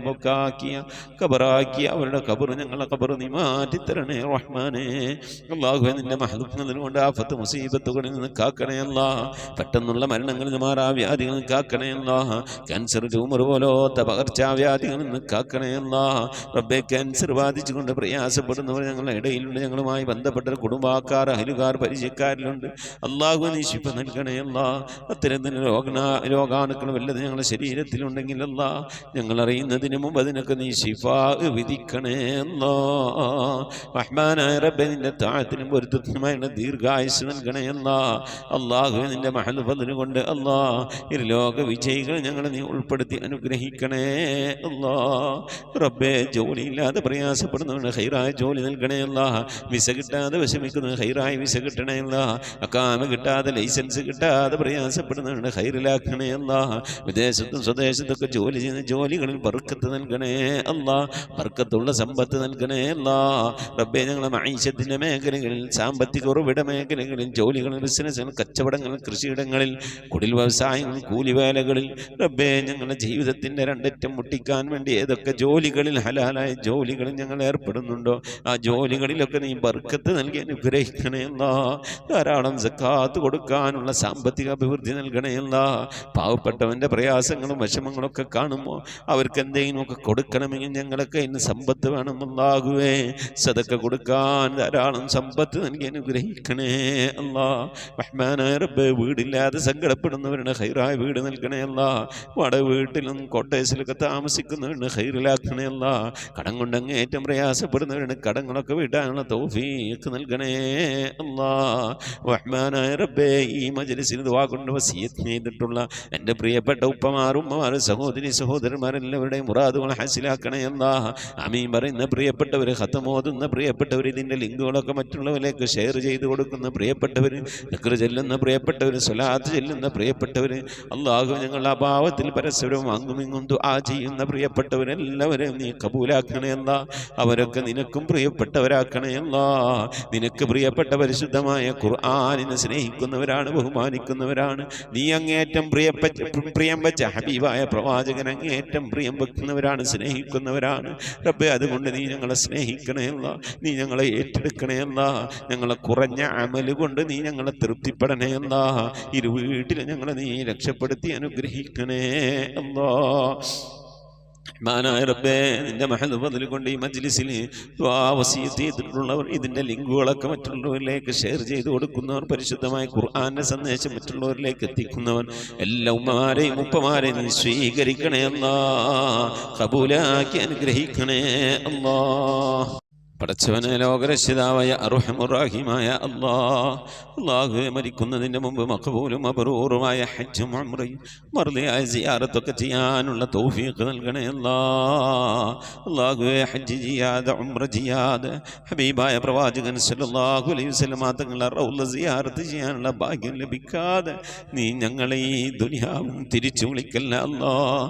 പോക്കാക്കി ഖബറാക്കിയ അവരുടെ ഖബർ ഞങ്ങളെ ഖബർ നീ മാറ്റിത്തരണേ റഹ്മാനേ. അല്ലാഹുവേ നിന്റെ മഹ്ലൂഖുകളിൽ കൊണ്ട് ആഫത്ത് മുസീബത്തുകളിൽ നിന്ന് കാക്കണേ അല്ലാ. പെട്ടെന്നുള്ള മരണങ്ങളിൽ നിന്ന് മാറാവ്യാധികളിൽ നിന്ന് കാക്കണേ അല്ലാ. ക്യാൻസർ ട്യൂമർ പോലത്തെ പകർച്ചാവ്യാധികളിൽ നിന്ന് കാക്കണേ അല്ലാ. റബ്ബേ ക്യാൻസർ ബാധിച്ചുകൊണ്ട് പ്രയാസപ്പെടുന്നവർ ഞങ്ങളുടെ ഇടയിലുണ്ട്. ഞങ്ങളുമായി ബന്ധപ്പെട്ട കുടുംബക്കാർ അയലുകാർ പരിചയക്കാരിലുണ്ട്. അല്ലാഹു നീ ശിഫ നൽകണേ അല്ലാ. അത്തരത്തിന് രോഗാണുക്കൾ വല്ലത് ഞങ്ങളുടെ ശരീരത്തിലുണ്ടെങ്കിൽ അല്ലാ ഞങ്ങൾ അറിയുന്നതിന് മുമ്പ് അതിനൊക്കെ നീ ശിഫാ വിധിക്കണേ അല്ലാ. റഹ്മാനായ റബ്ബേ നിന്റെ താഴത്തിനും പൊരുത്തത്തിനുമായുള്ള ദീർഘായുസ് നൽകണേ അല്ലാ. അല്ലാഹു നിന്റെ മഹൽ ഫദ്ല് കൊണ്ട് അല്ലാ ലോക വിജയികളെ ഞങ്ങളെ നീ ഉൾപ്പെടുത്തി അനുഗ്രഹിക്കണേ അല്ലാ. റബ്ബേ ജോലിയില്ലാതെ പ്രയാസപ്പെടുന്നവന് ഹൈറായ ജോലി നൽകണേ അല്ലാ. വിസ കിട്ടാതെ വിഷമിക്കുന്നത് ഹൈറായ വിസ കിട്ടണേ അല്ലാ. അക്കാമ കിട്ടാതെ ലൈസൻസ് കിട്ടാതെ പ്രയാസപ്പെടുന്നവന് ഹൈറിലാക്കണേ അല്ലാ. വിദേശത്തും സ്വദേശത്തൊക്കെ ജോലി ചെയ്യുന്ന ജോലികളിൽ ബർക്കത്ത് നൽകണേ അല്ലാ. ബർക്കത്തുള്ള സമ്പത്ത് നൽകണേ അല്ലാ. റബ്ബേ ഞങ്ങളെ മഈശത്തിന്റെ മേഖലകളിൽ സാമ്പത്തിക ഉറവിട മേഖലകളിൽ ജോലികളിൽ ബിസിനസ്സുകൾ കച്ചവടങ്ങൾ കൃഷിയിടങ്ങളിൽ കുടിൽ വ്യവസായങ്ങൾ കൂലിവേലകളിൽ റബ്ബേ ഞങ്ങളുടെ ജീവിതത്തിന്റെ രണ്ടറ്റം മുട്ടിക്കാൻ വേണ്ടി ഏതൊക്കെ ജോലികളിൽ ഹലാലായ ജോലികളിൽ ഞങ്ങൾ ഏർപ്പെടുന്നുണ്ടോ ആ ജോലികളിലൊക്കെ നീ ബർക്കത്ത് നൽകി അനുഗ്രഹിക്കണേ അല്ലാ. ധാരാളം സക്കാത്ത് കൊടുക്കാനുള്ള സാമ്പത്തിക അഭിവൃദ്ധി നൽകണേ അല്ലാ. പാവപ്പെട്ടവന്റെ പ്രയാസങ്ങളും വിഷമങ്ങളൊക്കെ കാണുമ്പോൾ അവർക്ക് എന്തെങ്കിലുമൊക്കെ കൊടുക്കണമെങ്കിൽ ഞങ്ങളൊക്കെ ഇന്ന് സമ്പത്ത് വേണം അല്ലാഹുവേ. സദക്ക കൊടുക്കാൻ ധാരാളം സമ്പത്ത് നൽകി അനുഗ്രഹിക്കണേ അല്ലാ. റഹ്മാനായ റബ്ബേ വീടില്ലാതെ സങ്കടപ്പെടുന്നവരുടെ ഹൈറായ വീട് നൽകണേ അല്ലാ. വാടക വീട്ടിലും കോട്ടേഴ്സിലൊക്കെ താമസിക്കുന്നവരുടെ ഹൈറിലാക്കണേ അല്ലാ. കടം കൊണ്ട് അങ്ങേറ്റം പ്രയാസപ്പെടുന്നവരുടെ കടങ്ങളൊക്കെ വീട്ടാനുള്ള തൗഫീഖ് നൽകണേ അല്ലാ. റഹ്മാനായ റബ്ബേ ഈ മജ്ലിസിൽ ദുആ കൊണ്ട് വസിയത്ത് ചെയ്തിട്ടുള്ള എൻ്റെ പ്രിയപ്പെട്ട ഉപ്പമാർ ഉമ്മമാർ സഹോദരി സഹോദരന്മാരെല്ലാവരുടെയും മുറാദുകൾ ഹാസിലാക്കണേ അല്ലാ. ആമീൻ പറയുന്ന പ്രിയപ്പെട്ടവർ ഖത്മോതുന്ന പ്രിയപ്പെട്ടവർ ഇതിൻ്റെ ലിങ്കുകളൊക്കെ മറ്റുള്ളവരിലേക്ക് ഷെയർ ചെയ്ത് കൊടുക്കുന്ന പ്രിയപ്പെട്ടവർ ദിക്ർ ചെല്ലുന്ന പ്രിയപ്പെട്ടവർ സ്വലാത്ത് ചെല്ലുന്ന പ്രിയപ്പെട്ടവർ അല്ലാഹു ഞങ്ങളുടെ അഭാവത്തിൽ പരസ്പരം അങ്ങുമിങ്ങും ദുആ ചെയ്യുന്ന പ്രിയപ്പെട്ടവരെല്ലാവരെയും നീ കബൂലാക്കണേ അല്ലാ. അവരൊക്കെ നിനക്കും പ്രിയപ്പെട്ടവരാക്കണേ അല്ലാ. നിനക്ക് പ്രിയപ്പെട്ട പരിശുദ്ധമായ ഖുർആനിനെ സ്നേഹിക്കുന്നവരാണ്, ബഹുമാനിക്കുന്നവരാണ്. നീ അങ്ങേറ്റം പ്രിയം വെച്ച ഹബീബായ പ്രവാചകൻ അങ്ങേറ്റം പ്രിയം വെക്കുന്നവരാണ്, സ്നേഹിക്കുന്നവരാണ്. റബ്ബേ അതുകൊണ്ട് നീ ഞങ്ങളെ സ്നേഹിക്കണേ അല്ലാ. നീ ഞങ്ങളെ ഏറ്റെടുക്കണേ അല്ലാ. ഞങ്ങളെ കുറഞ്ഞ അമല് കൊണ്ട് നീ ഞങ്ങളെ തൃപ്തിപ്പെടണേ അല്ലാ. ഇരു വീട്ടിൽ ഞങ്ങളെ നീ രക്ഷപ്പെടുത്തി അനുഗ്രഹിക്കണേ അല്ലാ. റഹ്മാനായ റബ്ബേ നിന്റെ മഹദ് ഫദ്ൽ കൊണ്ട് ഈ മജ്ലിസിൽ ദുആ വസിയത്ത് ചെയ്തിട്ടുള്ളവർ ഇതിൻ്റെ ലിങ്കുകളൊക്കെ മറ്റുള്ളവരിലേക്ക് ഷെയർ ചെയ്ത് കൊടുക്കുന്നവർ പരിശുദ്ധമായ ഖുർആന്റെ സന്ദേശം മറ്റുള്ളവരിലേക്ക് എത്തിക്കുന്നവർ എല്ലാ ഉമ്മമാരെയും ഉപ്പമാരെയും നീ സ്വീകരിക്കണേ അല്ലാ. ഖബൂലാക്കി അനുഗ്രഹിക്കണേ അല്ലാ. പടച്ചവനെ ലോകരക്ഷിതാവായ അർഹമുർ-റഹീമായ അല്ലാഹു മരിക്കുന്നതിൻ്റെ മുമ്പ് മഖബൂലും മബ്റൂറുമായ ഹജ്ജും ഉംറയും മർദിയായ സിയാറത്തൊക്കെ ചെയ്യാനുള്ള തൗഫീഖ് നൽകണേ അല്ലാഹുവേ. ഹജ്ജ് ചെയ്യാതെ ഉംറ ചെയ്യാതെ ഹബീബായ പ്രവാചകൻ സല്ലല്ലാഹു അലൈഹി വസല്ലം തങ്ങളുടെ റൗള സിയാറത്ത് ചെയ്യാനുള്ള ഭാഗ്യം ലഭിക്കാതെ നീ ഞങ്ങളെ ഈ ദുനിയാവും തിരിച്ചു വിളിക്കല്ല അല്ലാഹ്.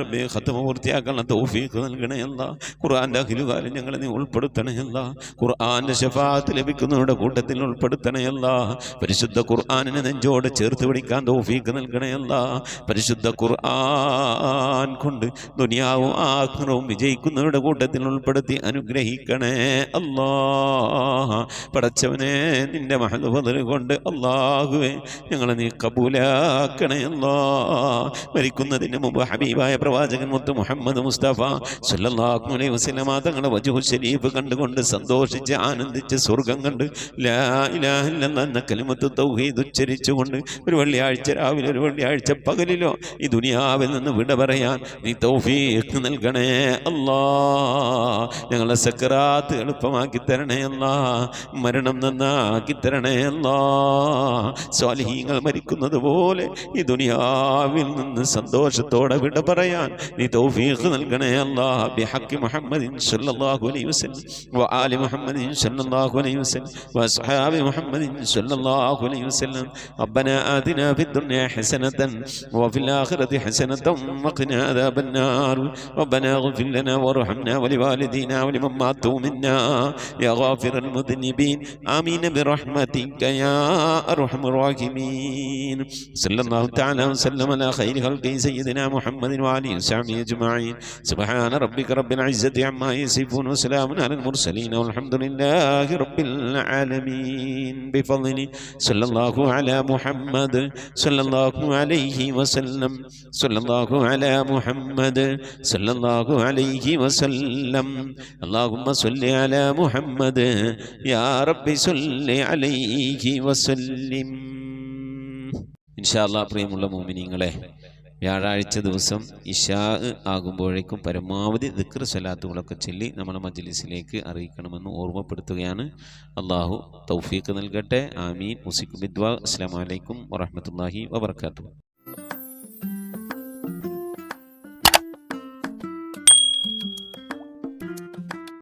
റബ്ബേ ഖത്മ പൂർത്തിയാക്കാനുള്ള തൗഫീഖ് നൽകണേ അല്ലാഹ്. ഖുർആന്റെ അഖിലുകാലം ഞങ്ങളെ നീ ഉൾപ്പെടുത്തണേ അല്ലാഹ്. ഖുർആന്റെ ശഫാഅത്ത് ലഭിക്കുന്നവരുടെ കൂട്ടത്തിൽ ഉൾപ്പെടുത്തണേ അല്ലാഹ്. പരിശുദ്ധ ഖുർആനിനെ നെഞ്ചോട് ചേർത്ത് പിടിക്കാൻ തൗഫീഖ് നൽകണേ അല്ലാഹ്. പരിശുദ്ധ ഖുർആൻ കൊണ്ട് ദുനിയാവും ആഖിറവും വിജയിക്കുന്നവരുടെ കൂട്ടത്തിൽ ഉൾപ്പെടുത്തി അനുഗ്രഹിക്കണേ അല്ലാഹ്. പടച്ചവനെ നിന്റെ മഹദ് ഫദ്ൽ കൊണ്ട് അല്ലാഹുവേ ഞങ്ങളെ നീ കബൂലാക്കണേ അല്ലാഹ്. മരിക്കുന്നതിന് മുമ്പ് ഹബീബായ പ്രവാചകൻ മുത്ത് മുഹമ്മദ് മുസ്തഫ സല്ലല്ലാഹു അലൈഹി വസല്ലം തങ്ങളുടെ വജ്ഹു ശരീഫ് കണ്ടുകൊണ്ട് സന്തോഷിച്ച് ആനന്ദിച്ച് സ്വർഗം കണ്ട് ലാ ഇലാഹ ഇല്ലല്ലാഹ് എന്ന കലിമത്ത് തൗഹീദ് ഉച്ചരിച്ചുകൊണ്ട് ഒരു വെള്ളിയാഴ്ച രാവിലെ ഒരു വെള്ളിയാഴ്ച പകലിലോ ഈ ദുനിയാവിൽ നിന്ന് വിട പറയാൻ നീ തൗഫീഖ് നൽകണേ അല്ലാഹ്. ഞങ്ങളെ സക്കറാത്ത് എളുപ്പമാക്കി തരണേ അല്ലാഹ്. മരണം നന്നാക്കി തരണേ അല്ലാഹ്. സ്വാലിഹീങ്ങൾ മരിക്കുന്നത് പോലെ ഈ ദുനിയാവിൽ നിന്ന് സന്തോഷത്തോടെ വിട പറയാൻ നീ തൗഫീഖ് നൽകണേ അല്ലാഹ്. ബിഹഖി മുഹമ്മദിൻ സല്ലല്ലാഹു അലൈഹി വസല്ലം وسلم وآل محمد صلى الله عليه وسلم وأصحاب محمد صلى الله عليه وسلم ربنا آتنا في الدنيا حسنة وفي الآخرة حسنة وقنا عذاب النار ربنا اغفر لنا وارحمنا ولوالدينا ولمن ماتوا منا يا غافر المذنبين آمين برحمتك يا أرحم الراحمين صلى الله تعالى وسلم على خير خلقه سيدنا محمد وعلى وصحبه أجمعين سبحان ربك رب العزة عما يصفون وسلام على المرسلين والحمد لله رب العالمين بفضله صلى الله على محمد صلى الله عليه وسلم صلى الله على محمد صلى الله عليه وسلم اللهم صل على محمد يا رب صل عليه وسلم ഇൻഷാ അല്ലാഹ്. പ്രിയമുള്ള മുഅ്മിനീങ്ങളെ, വ്യാഴാഴ്ച ദിവസം ഇശാ ആകുമ്പോഴേക്കും പരമാവധി ദിക്ർ സ്വലാത്തുകളൊക്കെ ചൊല്ലി നമ്മുടെ മജ്ലിസിലേക്ക് അറിയിക്കണമെന്ന് ഓർമ്മപ്പെടുത്തുകയാണ്. അള്ളാഹു തൗഫീഖ് നൽകട്ടെ. ആമീൻ. മുസിക് ബിദ്വാ. അസ്സലാമു അലൈക്കും വറഹ്മത്തുള്ളാഹി വബറകാതുഹു.